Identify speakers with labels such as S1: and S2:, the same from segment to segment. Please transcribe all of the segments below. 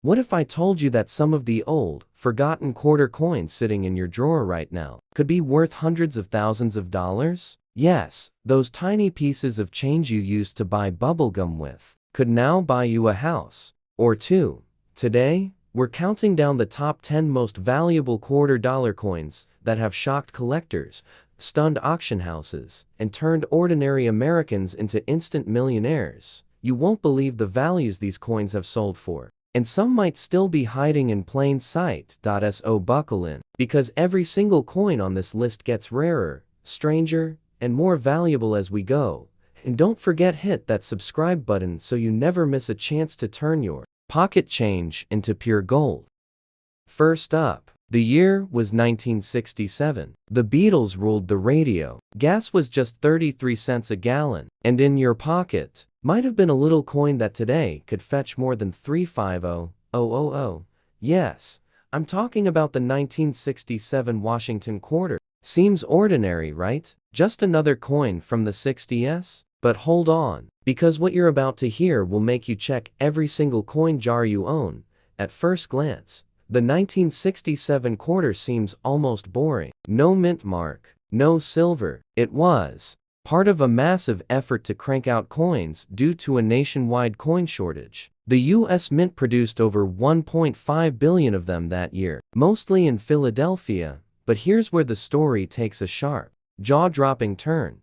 S1: What if I told you that some of the old, forgotten quarter coins sitting in your drawer right now could be worth hundreds of thousands of dollars? Yes, those tiny pieces of change you used to buy bubblegum with could now buy you a house or two. Today, we're counting down the top 10 most valuable quarter-dollar coins that have shocked collectors, stunned auction houses, and turned ordinary Americans into instant millionaires. You won't believe the values these coins have sold for. And some might still be hiding in plain sight. So buckle in, because every single coin on this list gets rarer, stranger, and more valuable as we go. And don't forget hit that subscribe button so you never miss a chance to turn your pocket change into pure gold. First up, the year was 1967. The Beatles ruled the radio. Gas was just 33 cents a gallon, and in your pocket might have been a little coin that today could fetch more than 350,000. Yes, I'm talking about the 1967 Washington quarter. Seems ordinary, right? Just another coin from the 60s? But hold on, because what you're about to hear will make you check every single coin jar you own. At first glance, the 1967 quarter seems almost boring. No mint mark, no silver. It was part of a massive effort to crank out coins due to a nationwide coin shortage. The U.S. Mint produced over 1.5 billion of them that year, mostly in Philadelphia. But here's where the story takes a sharp, jaw-dropping turn.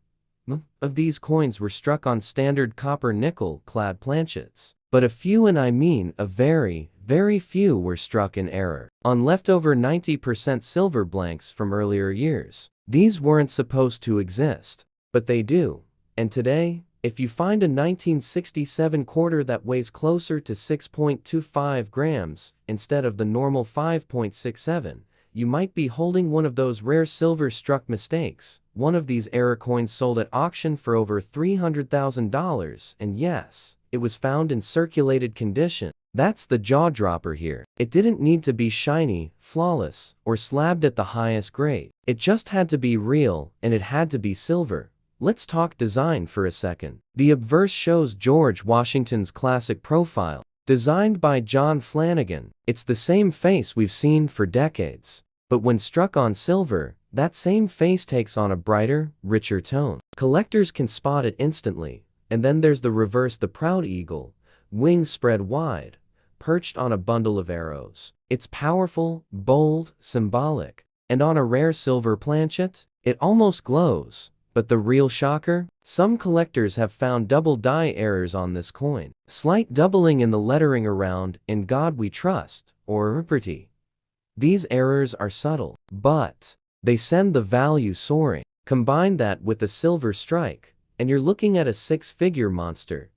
S1: Of these coins were struck on standard copper nickel-clad planchets, but a few, and I mean a very, very few, were struck in error on leftover 90% silver blanks from earlier years. These weren't supposed to exist, but they do. And today, if you find a 1967 quarter that weighs closer to 6.25 grams instead of the normal 5.67, you might be holding one of those rare silver-struck mistakes. One of these error coins sold at auction for over $300,000, and yes, it was found in circulated condition. That's the jaw-dropper here. It didn't need to be shiny, flawless, or slabbed at the highest grade. It just had to be real, and it had to be silver. Let's talk design for a second. The obverse shows George Washington's classic profile, designed by John Flanagan. It's the same face we've seen for decades. But when struck on silver, that same face takes on a brighter, richer tone. Collectors can spot it instantly. And then there's the reverse, the proud eagle, wings spread wide, perched on a bundle of arrows. It's powerful, bold, symbolic. And on a rare silver planchet, it almost glows. But the real shocker? Some collectors have found double die errors on this coin. Slight doubling in the lettering around "In God We Trust" or "Liberty." These errors are subtle, but they send the value soaring. Combine that with the silver strike, and you're looking at a six-figure monster.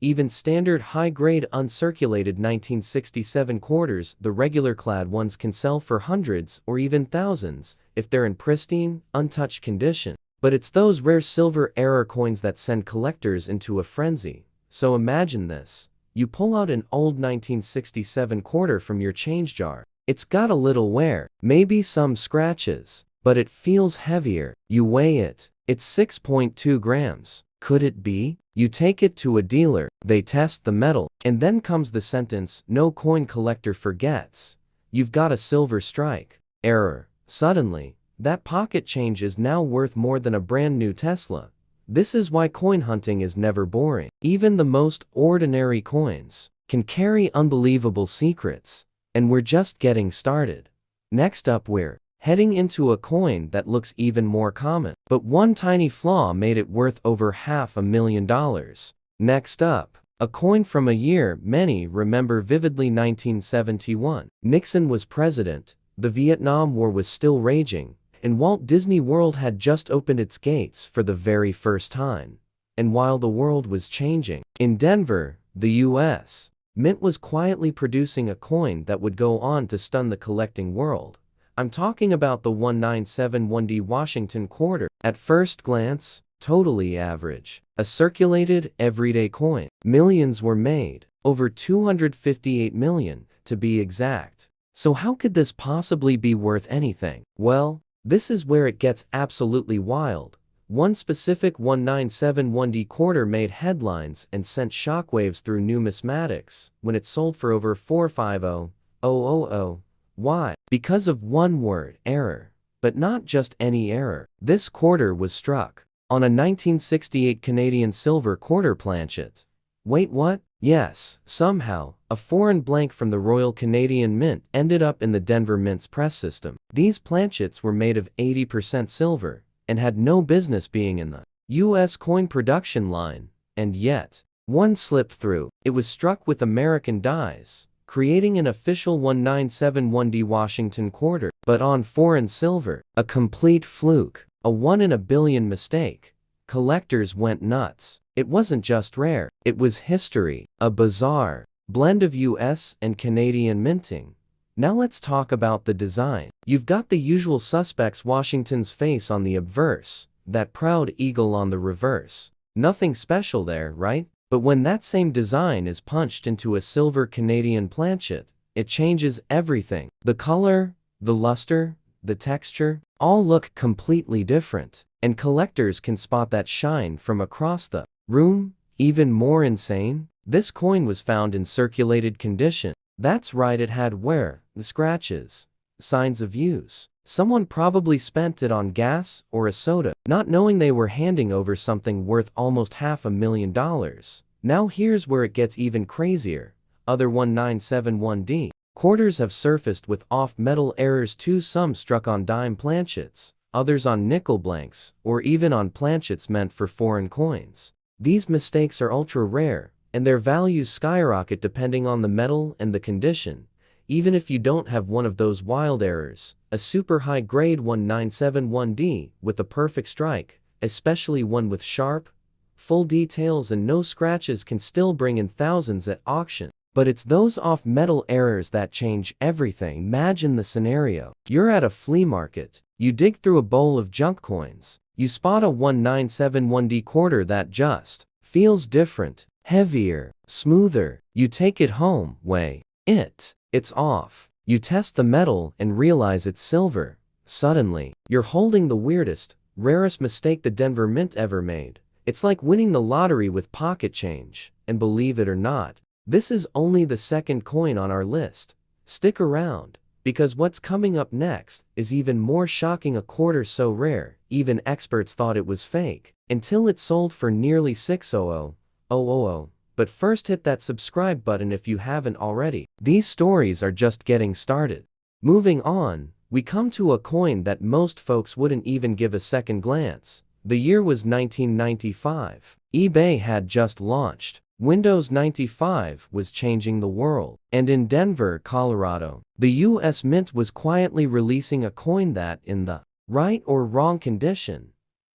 S1: Even standard high-grade uncirculated 1967 quarters, the regular clad ones, can sell for hundreds or even thousands if they're in pristine, untouched condition. But it's those rare silver error coins that send collectors into a frenzy. So imagine this. You pull out an old 1967 quarter from your change jar. It's got a little wear, maybe some scratches, but it feels heavier. You weigh it. It's 6.2 grams. Could it be? You take it to a dealer. They test the metal, and then comes the sentence no coin collector forgets. You've got a silver strike. Error. Suddenly, that pocket change is now worth more than a brand new Tesla. This is why coin hunting is never boring. Even the most ordinary coins can carry unbelievable secrets. And we're just getting started. Next up, we're heading into a coin that looks even more common, but one tiny flaw made it worth over $500,000. Next up, a coin from a year many remember vividly, 1971. Nixon was president, the Vietnam War was still raging, and Walt Disney World had just opened its gates for the very first time. And while the world was changing, in Denver, the U.S., Mint was quietly producing a coin that would go on to stun the collecting world. I'm talking about the 1971D Washington quarter. At first glance, totally average. A circulated, everyday coin. Millions were made. Over 258 million, to be exact. So how could this possibly be worth anything? Well, this is where it gets absolutely wild. One specific 1971D quarter made headlines and sent shockwaves through numismatics when it sold for over 450,000. Why? Because of one word, error. But not just any error. This quarter was struck on a 1968 Canadian silver quarter planchet. Wait, what? Yes, somehow, a foreign blank from the Royal Canadian Mint ended up in the Denver Mint's press system. These planchets were made of 80% silver and had no business being in the U.S. coin production line, and yet, one slipped through. It was struck with American dies, creating an official 1971D Washington quarter, but on foreign silver. A complete fluke, a 1 in a billion mistake. Collectors went nuts. It wasn't just rare, it was history, a bizarre blend of US and Canadian minting. Now let's talk about the design. You've got the usual suspects: Washington's face on the obverse, that proud eagle on the reverse. Nothing special there, right? But when that same design is punched into a silver Canadian planchet, it changes everything. The color, the luster, the texture, all look completely different. And collectors can spot that shine from across the room. Even more insane, this coin was found in circulated condition. That's right, it had wear, scratches, signs of use. Someone probably spent it on gas or a soda, not knowing they were handing over something worth almost $500,000. Now here's where it gets even crazier. Other 1971D quarters have surfaced with off-metal errors too, some struck on dime planchets, others on nickel blanks, or even on planchets meant for foreign coins. These mistakes are ultra rare, and their values skyrocket depending on the metal and the condition. Even if you don't have one of those wild errors, a super high-grade 1971D with a perfect strike, especially one with sharp, full details and no scratches, can still bring in thousands at auction. But it's those off-metal errors that change everything. Imagine the scenario. You're at a flea market. You dig through a bowl of junk coins. You spot a 1971D quarter that just feels different, heavier, smoother. You take it home, weigh it. It's off. You test the metal and realize it's silver. Suddenly, you're holding the weirdest, rarest mistake the Denver Mint ever made. It's like winning the lottery with pocket change. And believe it or not, this is only the second coin on our list. Stick around, because what's coming up next is even more shocking. A quarter so rare, even experts thought it was fake, until it sold for nearly $600,000. But first, hit that subscribe button if you haven't already. These stories are just getting started. Moving on, we come to a coin that most folks wouldn't even give a second glance. The year was 1995. eBay had just launched. Windows 95 was changing the world. And in Denver, Colorado, the US Mint was quietly releasing a coin that, in the right or wrong condition,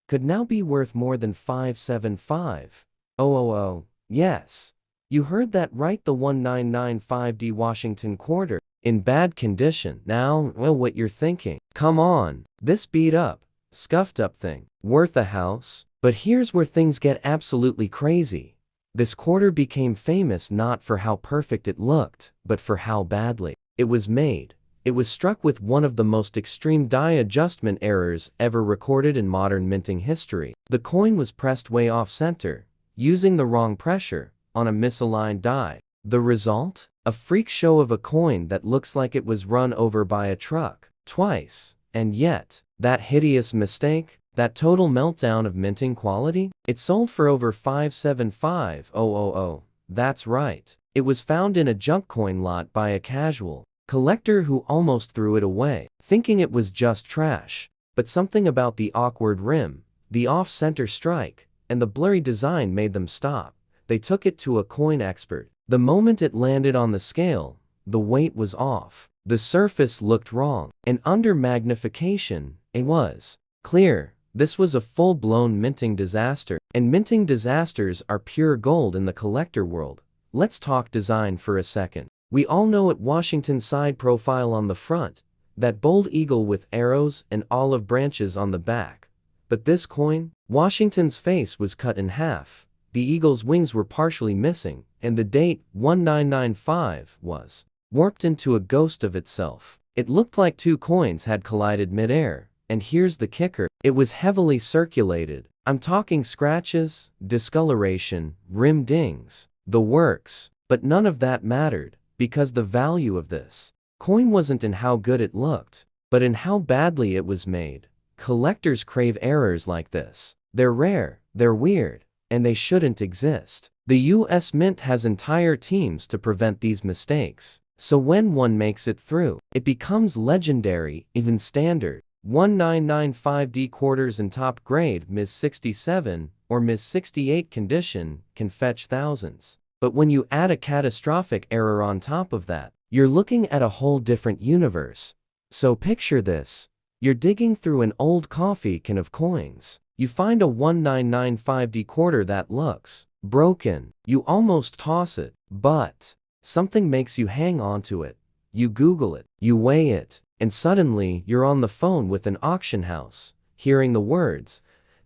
S1: could now be worth more than $575,000. Yes, you heard that right, the 1995D Washington quarter. In bad condition. Now, well, what you're thinking? Come on, this beat up, scuffed up thing, worth a house? But here's where things get absolutely crazy. This quarter became famous not for how perfect it looked, but for how badly it was made. It was struck with one of the most extreme die adjustment errors ever recorded in modern minting history. The coin was pressed way off center, using the wrong pressure, on a misaligned die. The result? A freak show of a coin that looks like it was run over by a truck twice. And yet, that hideous mistake, that total meltdown of minting quality, it sold for over $575,000. That's right. It was found in a junk coin lot by a casual collector who almost threw it away, thinking it was just trash. But something about the awkward rim, the off-center strike, and the blurry design made them stop. They took it to a coin expert. The moment it landed on the scale, the weight was off. The surface looked wrong, and under magnification, it was clear. This was a full-blown minting disaster, and minting disasters are pure gold in the collector world. Let's talk design for a second. We all know it: Washington's side profile on the front, that bold eagle with arrows and olive branches on the back. But this coin, Washington's face was cut in half, the eagle's wings were partially missing, and the date, 1995, was warped into a ghost of itself. It looked like two coins had collided mid-air, And here's the kicker, it was heavily circulated. I'm talking scratches, discoloration, rim dings, the works. But none of that mattered, because the value of this coin wasn't in how good it looked, but in how badly it was made. Collectors crave errors like this. They're rare, they're weird, and they shouldn't exist. The US Mint has entire teams to prevent these mistakes. So when one makes it through, it becomes legendary, even standard. 1995D quarters in top grade Ms. 67 or Ms. 68 condition can fetch thousands. But when you add a catastrophic error on top of that, you're looking at a whole different universe. So picture this. You're digging through an old coffee can of coins. You find a 1995D quarter that looks broken. You almost toss it, but something makes you hang on to it. You Google it, you weigh it, and suddenly you're on the phone with an auction house, hearing the words,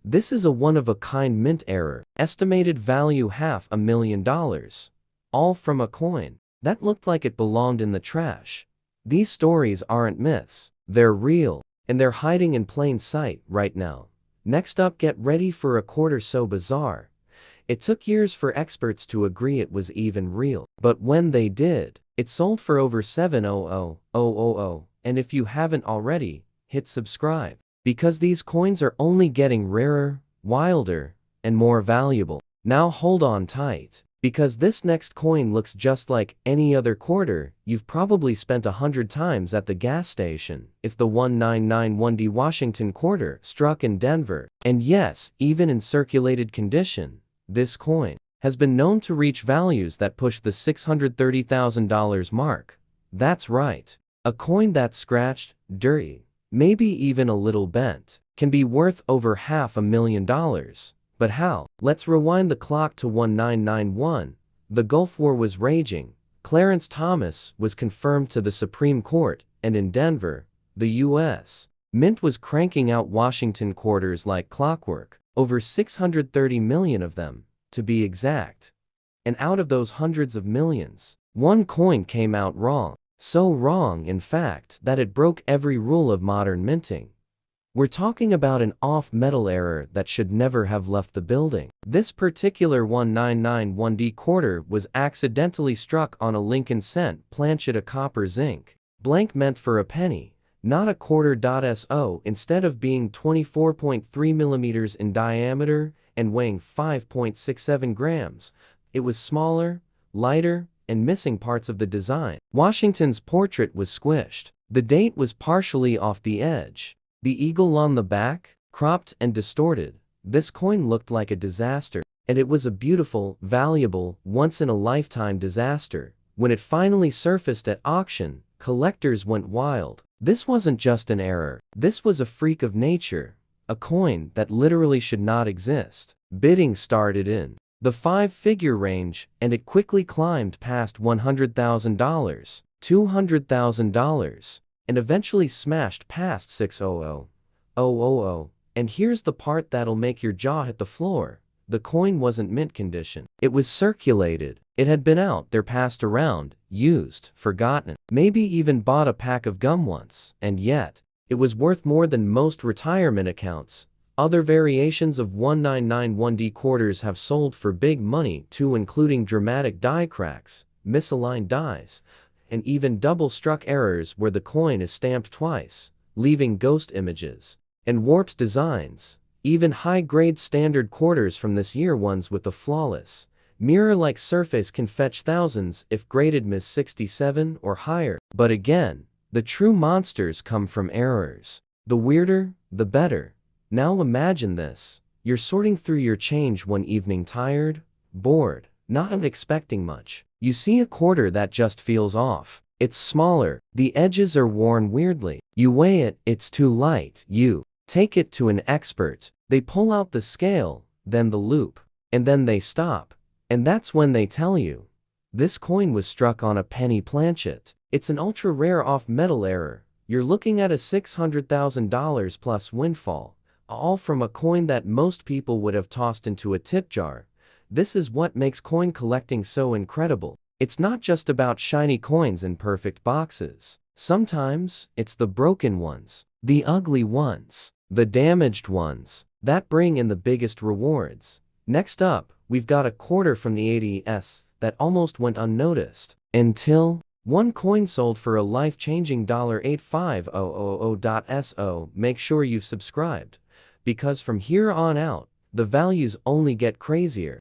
S1: "This is a one-of-a-kind mint error, estimated value $500,000. All from a coin that looked like it belonged in the trash." These stories aren't myths, they're real, and they're hiding in plain sight right now. Next up, get ready for a quarter so bizarre. It took years for experts to agree it was even real. But when they did, it sold for over $700,000. And if you haven't already, hit subscribe. Because these coins are only getting rarer, wilder, and more valuable. Now hold on tight. Because this next coin looks just like any other quarter you've probably spent 100 times at the gas station. It's the 1991D Washington quarter struck in Denver. And yes, even in circulated condition, this coin has been known to reach values that push the $630,000 mark. That's right. A coin that's scratched, dirty, maybe even a little bent, can be worth over $500,000. But how? Let's rewind the clock to 1991. The Gulf War was raging. Clarence Thomas was confirmed to the Supreme Court, and in Denver, the U.S. Mint was cranking out Washington quarters like clockwork, over 630 million of them, to be exact. And out of those hundreds of millions, one coin came out wrong. So wrong, in fact, that it broke every rule of modern minting. We're talking about an off-metal error that should never have left the building. This particular 1991D quarter was accidentally struck on a Lincoln cent planchet, a copper zinc blank meant for a penny, not a quarter. So instead of being 24.3 millimeters in diameter and weighing 5.67 grams, it was smaller, lighter, and missing parts of the design. Washington's portrait was squished. The date was partially off the edge. The eagle on the back, cropped and distorted. This coin looked like a disaster, and it was a beautiful, valuable, once-in-a-lifetime disaster. When it finally surfaced at auction, collectors went wild. This wasn't just an error. This was a freak of nature, a coin that literally should not exist. Bidding started in the five-figure range, and it quickly climbed past $100,000, $200,000, and eventually smashed past $600,000. And here's the part that'll make your jaw hit the floor. The coin wasn't mint condition. It was circulated. It had been out there, passed around, used, forgotten, maybe even bought a pack of gum once. And yet, it was worth more than most retirement accounts. Other variations of 1991D quarters have sold for big money too, including dramatic die cracks, misaligned dies, and even double-struck errors where the coin is stamped twice, leaving ghost images and warped designs. Even high-grade standard quarters from this year, ones with a flawless, mirror-like surface, can fetch thousands if graded Ms. 67 or higher. But again, the true monsters come from errors. The weirder, the better. Now imagine this. You're sorting through your change one evening, tired, bored, not expecting much. You see a quarter that just feels off. It's smaller, the edges are worn weirdly. You weigh it, it's too light. You take it to an expert. They pull out the scale, then the loop, and then they stop. And that's when they tell you, this coin was struck on a penny planchet. It's an ultra-rare off-metal error. You're looking at a $600,000 plus windfall, all from a coin that most people would have tossed into a tip jar. This is what makes coin collecting so incredible. It's not just about shiny coins in perfect boxes. Sometimes, it's the broken ones, The ugly ones, the damaged ones, that bring in the biggest rewards. Next up, we've got a quarter from the 80s that almost went unnoticed until one coin sold for a life-changing $85000.so. Make sure you've subscribed, because from here on out, the values only get crazier.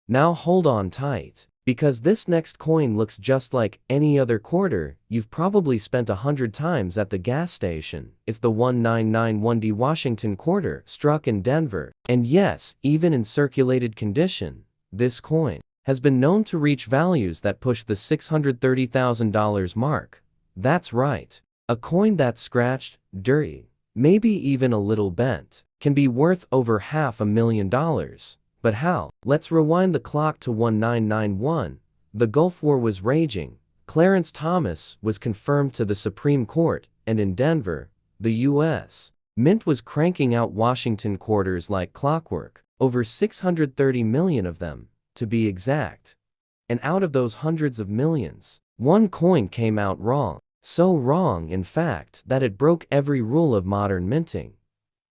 S1: Now hold on tight, because this next coin looks just like any other quarter you've probably spent 100 times at the gas station. It's the 1991D Washington quarter, struck in Denver. And yes, even in circulated condition, this coin has been known to reach values that push the $630,000 mark. That's right. A coin that's scratched, dirty, maybe even a little bent, can be worth over $500,000. But how? Let's rewind the clock to 1991. The Gulf War was raging. Clarence Thomas was confirmed to the Supreme Court, and in Denver, the U.S. Mint was cranking out Washington quarters like clockwork, over 630 million of them, to be exact. And out of those hundreds of millions, one coin came out wrong. So wrong, in fact, that it broke every rule of modern minting.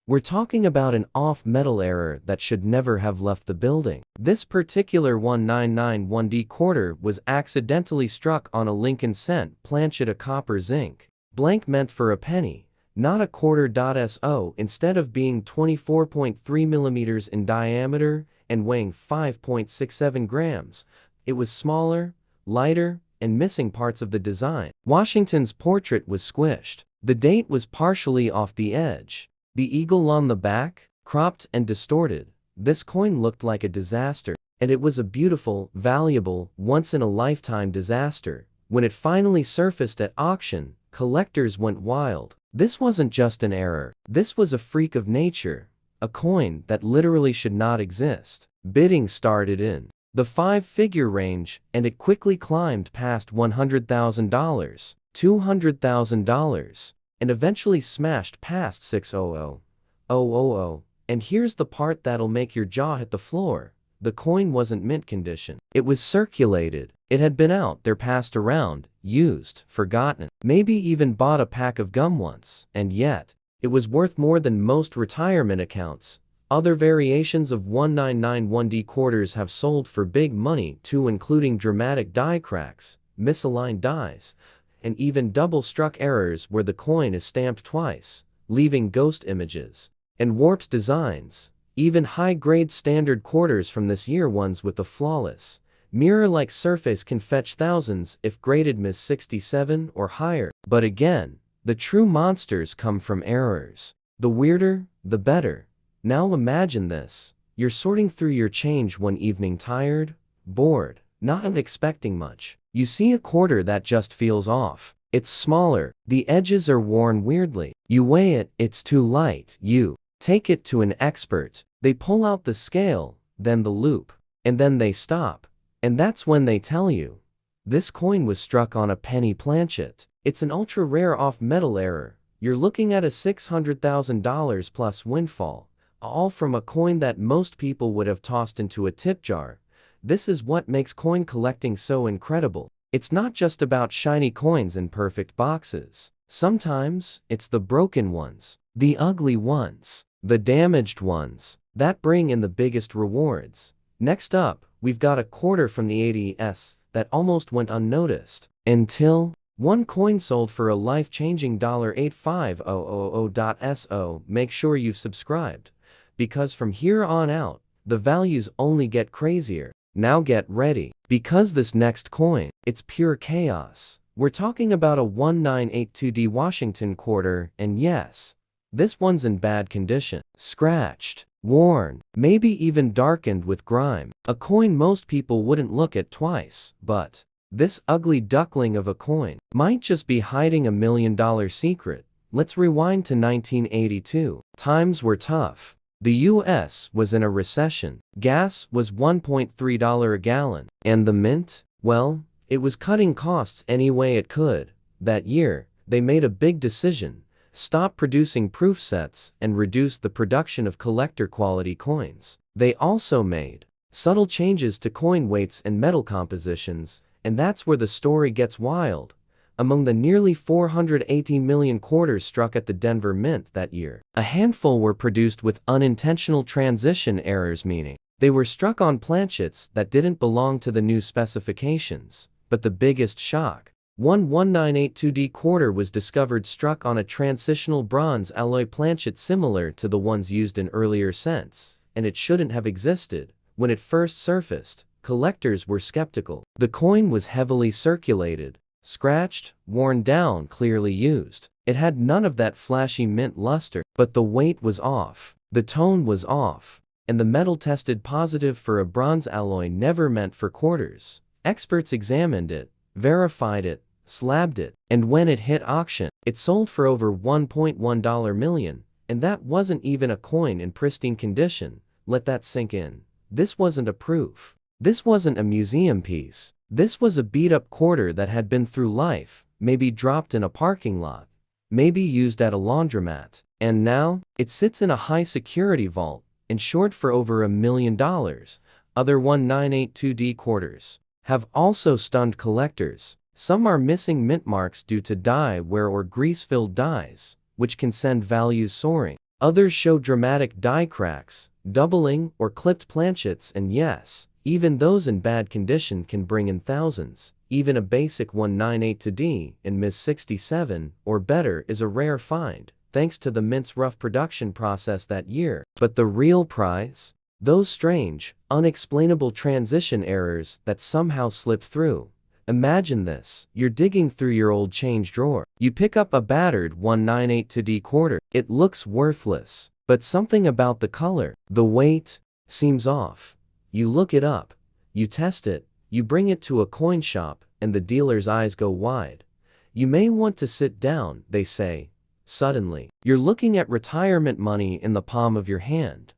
S1: We're talking about an off-metal error that should never have left the building. This particular 1991D quarter was accidentally struck on a Lincoln cent planchet, a copper zinc blank meant for a penny, not a quarter. So instead of being 24.3 millimeters in diameter and weighing 5.67 grams, it was smaller, lighter, and missing parts of the design. Washington's portrait was squished. The date was partially off the edge. The eagle on the back, cropped and distorted. This coin looked like a disaster, and it was a beautiful, valuable, once-in-a-lifetime disaster. When it finally surfaced at auction, collectors went wild. This wasn't just an error. This was a freak of nature, a coin that literally should not exist. Bidding started in the five-figure range, and it quickly climbed past $100,000, $200,000, and eventually smashed past $600,000. And here's the part that'll make your jaw hit the floor. The coin wasn't mint condition. It was circulated. It had been out there, passed around, used, forgotten, maybe even bought a pack of gum once, and yet, it was worth more than most retirement accounts. Other variations of 1991D quarters have sold for big money too, including dramatic die cracks, misaligned dies, and even double-struck errors where the coin is stamped twice, leaving ghost images and warped designs. Even high-grade standard quarters from this year, ones with a flawless, mirror-like surface, can fetch thousands if graded Ms. 67 or higher. But again, the true monsters come from errors. The weirder, the better. Now imagine this. You're sorting through your change one evening, tired, bored, not expecting much. You see a quarter that just feels off. It's smaller. The edges are worn weirdly. You weigh it, it's too light. You take it to an expert. They pull out the scale, then the loop, and then they stop. And that's when they tell you, this coin was struck on a penny planchet. It's an ultra-rare off-metal error. You're looking at a $600,000 plus windfall, all from a coin that most people would have tossed into a tip jar. This is what makes coin collecting so incredible. It's not just about shiny coins in perfect boxes. Sometimes, it's the broken ones, the ugly ones, the damaged ones, that bring in the biggest rewards. Next up, we've got a quarter from the 80s that almost went unnoticed until one coin sold for a life-changing $85000.so. Make sure you've subscribed, because from here on out, the values only get crazier. Now get ready, because this next coin, it's pure chaos. We're talking about a 1982D Washington quarter, and yes, this one's in bad condition. Scratched, worn, maybe even darkened with grime. A coin most people wouldn't look at twice, but this ugly duckling of a coin might just be hiding $1 million secret. Let's rewind to 1982. Times were tough. The U.S. was in a recession. Gas was $1.3 a gallon. And the mint? Well, it was cutting costs any way it could. That year, they made a big decision. Stop producing proof sets and reduce the production of collector-quality coins. They also made subtle changes to coin weights and metal compositions, and that's where the story gets wild. among the nearly 480 million quarters struck at the Denver Mint that year. A handful were produced with unintentional transition errors, meaning they were struck on planchets that didn't belong to the new specifications. But the biggest shock: one 1982D quarter was discovered struck on a transitional bronze alloy planchet similar to the ones used in earlier cents, and it shouldn't have existed. When it first surfaced, collectors were skeptical. The coin was heavily circulated, scratched, worn down, clearly used. It had none of that flashy mint luster, but the weight was off, the tone was off, and the metal tested positive for a bronze alloy never meant for quarters. Experts examined it, verified it, slabbed it, and when it hit auction, it sold for over $1.1 million, and that wasn't even a coin in pristine condition. Let that sink in. This wasn't a proof. This wasn't a museum piece. This was a beat-up quarter that had been through life, maybe dropped in a parking lot, maybe used at a laundromat, and now it sits in a high-security vault, insured for over $1 million. Other 1982D quarters have also stunned collectors. Some are missing mint marks due to dye wear or grease-filled dyes, which can send values soaring. Others show dramatic die cracks, doubling, or clipped planchets, and yes, even those in bad condition can bring in thousands. Even a basic 1982D in Ms. 67 or better is a rare find, thanks to the mint's rough production process that year. But the real prize? Those strange, unexplainable transition errors that somehow slip through. Imagine this: you're digging through your old change drawer. You pick up a battered 1982D quarter. It looks worthless, but something about the color, the weight, seems off. You look it up, you test it, you bring it to a coin shop, and the dealer's eyes go wide. "You may want to sit down," they say. Suddenly, you're looking at retirement money in the palm of your hand.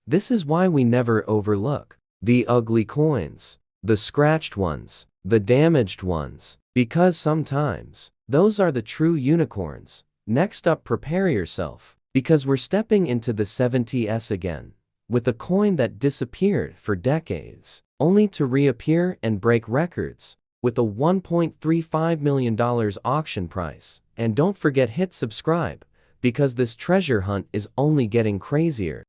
S1: This is why we never overlook the ugly coins, the scratched ones, the damaged ones, because sometimes those are the true unicorns. Next up, prepare yourself, because we're stepping into the 70s again, with a coin that disappeared for decades, only to reappear and break records, with a $1.35 million auction price. And don't forget, hit subscribe, because this treasure hunt is only getting crazier.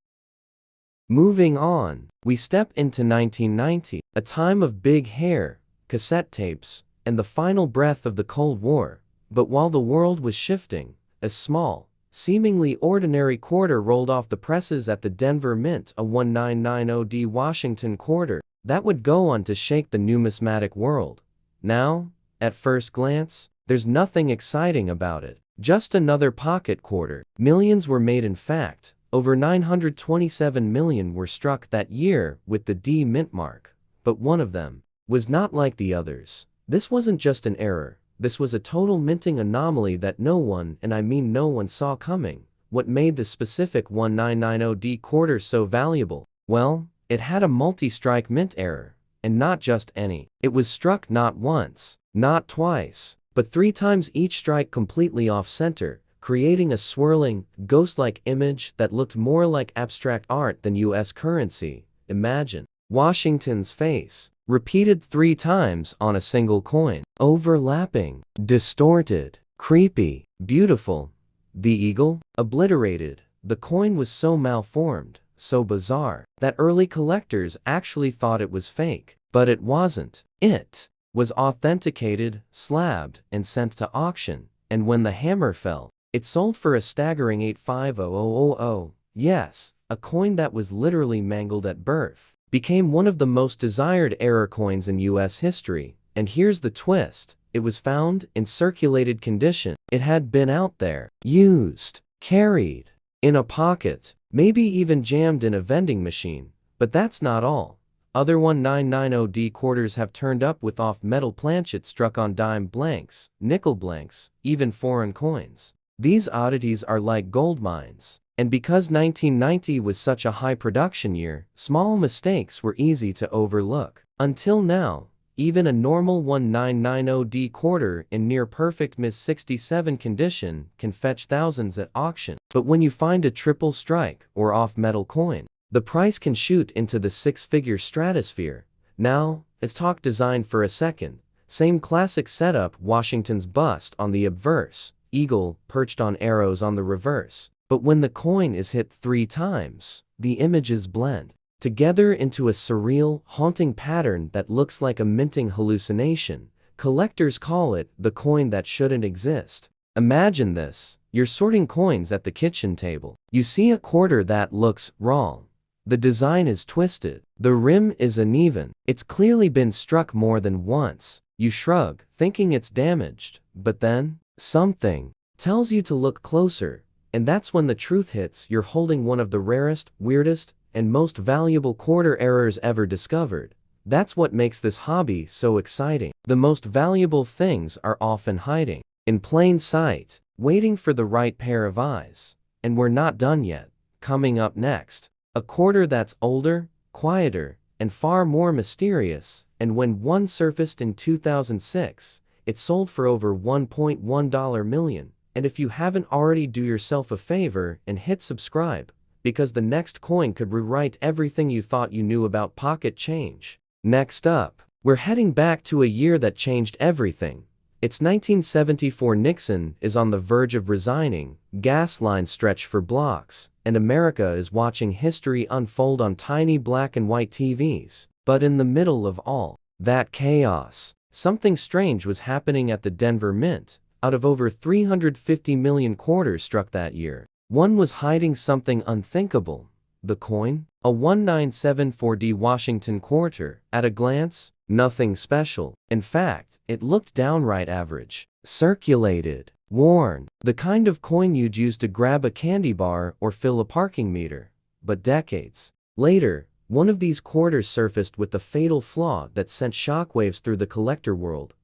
S1: Moving on, we step into 1990, a time of big hair, cassette tapes, and the final breath of the Cold War. But while the world was shifting, a small, seemingly ordinary quarter rolled off the presses at the Denver Mint, a 1990D Washington quarter that would go on to shake the numismatic world. Now, at first glance, there's nothing exciting about it. Just another pocket quarter. Millions were made. In fact, over 927 million were struck that year with the D mint mark. But one of them was not like the others. This wasn't just an error. This was a total minting anomaly that no one, and I mean no one, saw coming. What made the specific 1990D quarter so valuable? Well, it had a multi-strike mint error. And not just any. It was struck not once, not twice, but 3 times, each strike completely off-center, creating a swirling, ghost-like image that looked more like abstract art than US currency. Imagine Washington's face, repeated 3 times on a single coin. Overlapping, distorted, creepy, beautiful. The eagle? Obliterated. The coin was so malformed, so bizarre, that early collectors actually thought it was fake. But it wasn't. It was authenticated, slabbed, and sent to auction. And when the hammer fell, it sold for a staggering $850,000. Yes, a coin that was literally mangled at birth became one of the most desired error coins in US history. And here's the twist: it was found in circulated condition. It had been out there, used, carried, in a pocket, maybe even jammed in a vending machine. But that's not all. Other 1990D quarters have turned up with off-metal planchets struck on dime blanks, nickel blanks, even foreign coins. These oddities are like gold mines. And because 1990 was such a high production year, small mistakes were easy to overlook. Until now, even a normal 1990D quarter in near-perfect Ms. 67 condition can fetch thousands at auction. But when you find a triple strike or off-metal coin, the price can shoot into the 6-figure stratosphere. Now, let's talk design for a second. Same classic setup, Washington's bust on the obverse, eagle perched on arrows on the reverse. But when the coin is hit 3 times, the images blend together into a surreal, haunting pattern that looks like a minting hallucination. Collectors call it the coin that shouldn't exist. Imagine this: you're sorting coins at the kitchen table. You see a quarter that looks wrong. The design is twisted. The rim is uneven. It's clearly been struck more than once. You shrug, thinking it's damaged, but then something tells you to look closer, and that's when the truth hits. You're holding one of the rarest, weirdest, and most valuable quarter errors ever discovered. That's what makes this hobby so exciting. The most valuable things are often hiding in plain sight, waiting for the right pair of eyes. And we're not done yet. Coming up next, a quarter that's older, quieter, and far more mysterious. And when one surfaced in 2006, it sold for over $1.1 million. And if you haven't already, do yourself a favor and hit subscribe, because the next coin could rewrite everything you thought you knew about pocket change. Next up, we're heading back to a year that changed everything. It's 1974. Nixon is on the verge of resigning, gas lines stretch for blocks, and America is watching history unfold on tiny black and white TVs. But in the middle of all that chaos, something strange was happening at the Denver Mint. Out of over 350 million quarters struck that year, one was hiding something unthinkable. The coin? A 1974D Washington quarter. At a glance, nothing special. In fact, it looked downright average. Circulated. Worn. The kind of coin you'd use to grab a candy bar or fill a parking meter. But decades later, one of these quarters surfaced with a fatal flaw that sent shockwaves through the collector world.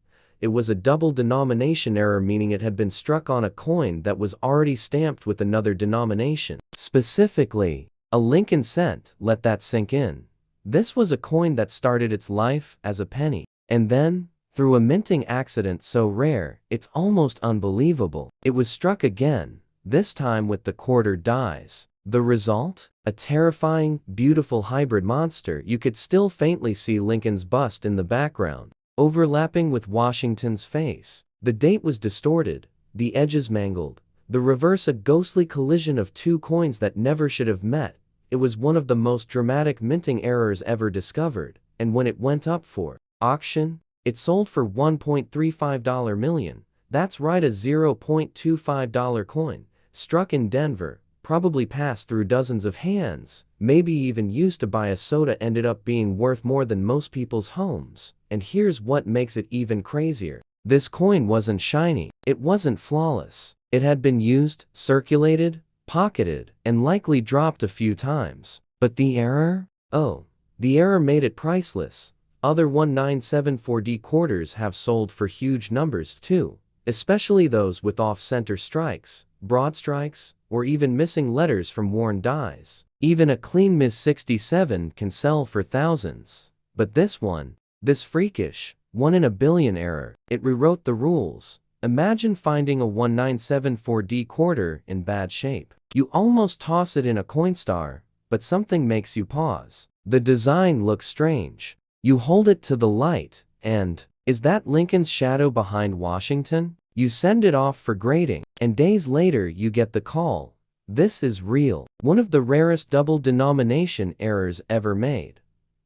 S1: It was a double denomination error, meaning it had been struck on a coin that was already stamped with another denomination. Specifically, a Lincoln cent. Let that sink in. This was a coin that started its life as a penny, and then, through a minting accident so rare, it's almost unbelievable, it was struck again, this time with the quarter dies. The result? A terrifying, beautiful hybrid monster. You could still faintly see Lincoln's bust in the background, overlapping with Washington's face. The date was distorted, the edges mangled, the reverse a ghostly collision of two coins that never should have met. It was one of the most dramatic minting errors ever discovered, and when it went up for auction, it sold for $1.35 million. That's right, a $0.25 coin, struck in Denver, probably passed through dozens of hands, maybe even used to buy a soda, ended up being worth more than most people's homes. And here's what makes it even crazier. This coin wasn't shiny. It wasn't flawless. It had been used, circulated, pocketed, and likely dropped a few times. But the error? Oh, the error made it priceless. Other 1974D quarters have sold for huge numbers too, especially those with off-center strikes, broad strikes, or even missing letters from worn dies. Even a clean Ms. 67 can sell for thousands. But this one, this freakish, 1 in a billion error, it rewrote the rules. Imagine finding a 1974D quarter in bad shape. You almost toss it in a Coinstar, but something makes you pause. The design looks strange. You hold it to the light, and, is that Lincoln's shadow behind Washington? You send it off for grading, and days later you get the call. This is real. One of the rarest double denomination errors ever made.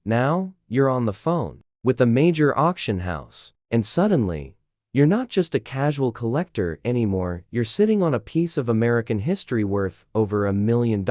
S1: Now, you're on the phone with a major auction house, and suddenly, you're not just a casual collector anymore, you're sitting on a piece of American history worth over $1 million.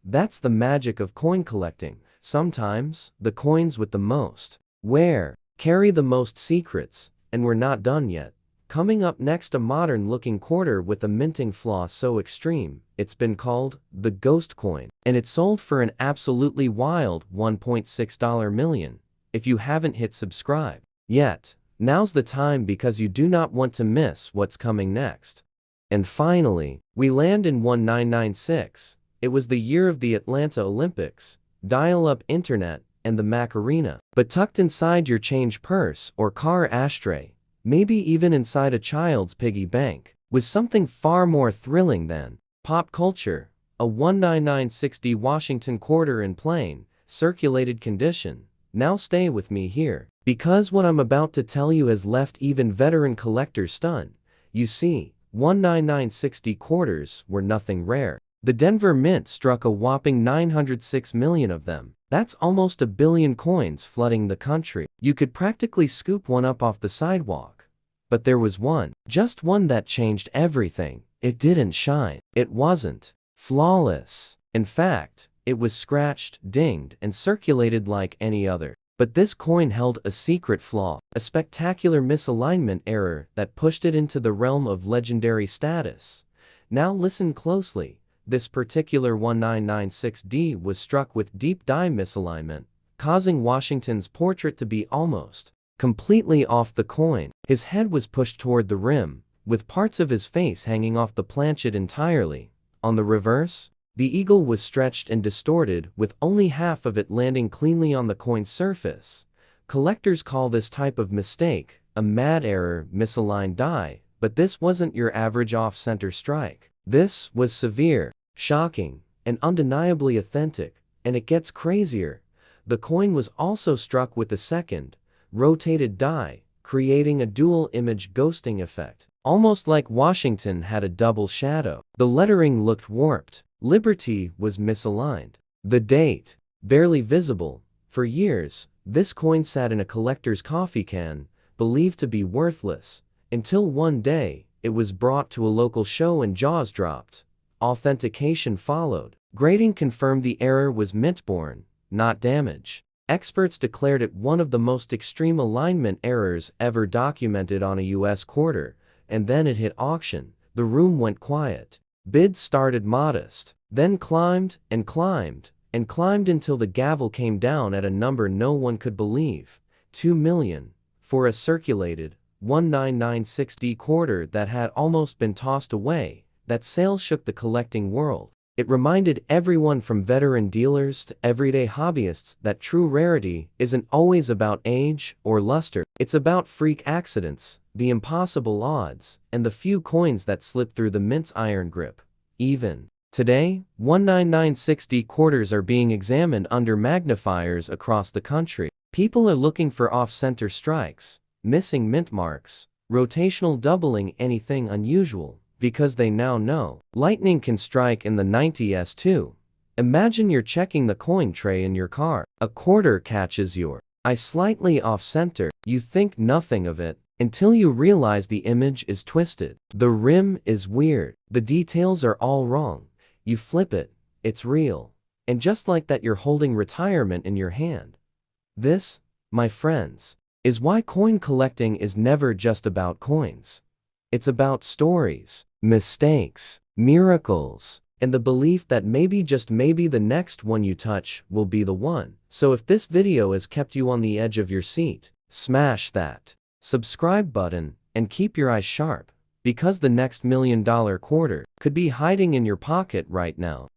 S1: That's the magic of coin collecting. Sometimes, the coins with the most wear carry the most secrets, and we're not done yet. Coming up next, a modern-looking quarter with a minting flaw so extreme, it's been called the ghost coin, and it sold for an absolutely wild $1.6 million. If you haven't hit subscribe yet, now's the time, because you do not want to miss what's coming next. And finally, we land in 1996. It was the year of the Atlanta Olympics, dial-up internet, and the Macarena. But tucked inside your change purse or car ashtray, maybe even inside a child's piggy bank, was something far more thrilling than pop culture. A 1996D Washington quarter in plain, circulated condition. Now stay with me here, Because what I'm about to tell you has left even veteran collectors stunned. You see, 19960 quarters were nothing rare. The Denver Mint struck a whopping 906 million of them. That's almost a billion coins flooding the country. You could practically scoop one up off the sidewalk. But there was one, just one that changed everything. It didn't shine. It wasn't flawless. In fact, it was scratched, dinged, and circulated like any other. But this coin held a secret flaw, a spectacular misalignment error that pushed it into the realm of legendary status. Now listen closely. This particular 1996D was struck with deep dye misalignment, causing Washington's portrait to be almost completely off the coin. His head was pushed toward the rim, with parts of his face hanging off the planchet entirely. On the reverse, the eagle was stretched and distorted, with only half of it landing cleanly on the coin's surface. Collectors call this type of mistake a mad error misaligned die, but this wasn't your average off-center strike. This was severe, shocking, and undeniably authentic. And it gets crazier. The coin was also struck with a second, rotated die, creating a dual-image ghosting effect. Almost like Washington had a double shadow. The lettering looked warped. Liberty was misaligned. The date, barely visible. For years, this coin sat in a collector's coffee can, believed to be worthless, until one day, it was brought to a local show and jaws dropped. Authentication followed. Grading confirmed the error was mint-borne, not damage. Experts declared it one of the most extreme alignment errors ever documented on a U.S. quarter, and then it hit auction. The room went quiet. Bids started modest, then climbed and climbed and climbed until the gavel came down at a number no one could believe. 2 million. For a circulated 1996D quarter that had almost been tossed away. That sale shook the collecting world. It reminded everyone from veteran dealers to everyday hobbyists that true rarity isn't always about age or luster. It's about freak accidents, the impossible odds, and the few coins that slip through the mint's iron grip. Even today, 19960 quarters are being examined under magnifiers across the country. People are looking for off-center strikes, missing mint marks, rotational doubling, anything unusual. Because they now know lightning can strike in the 90s too. Imagine you're checking the coin tray in your car. A quarter catches your eye slightly off-center. You think nothing of it until you realize the image is twisted. The rim is weird. The details are all wrong. You flip it, it's real. And just like that, you're holding retirement in your hand. This, my friends, is why coin collecting is never just about coins. It's about stories, mistakes, miracles, and the belief that maybe, just maybe, the next one you touch will be the one. So if this video has kept you on the edge of your seat, smash that subscribe button and keep your eyes sharp, because the next $1 million quarter could be hiding in your pocket right now.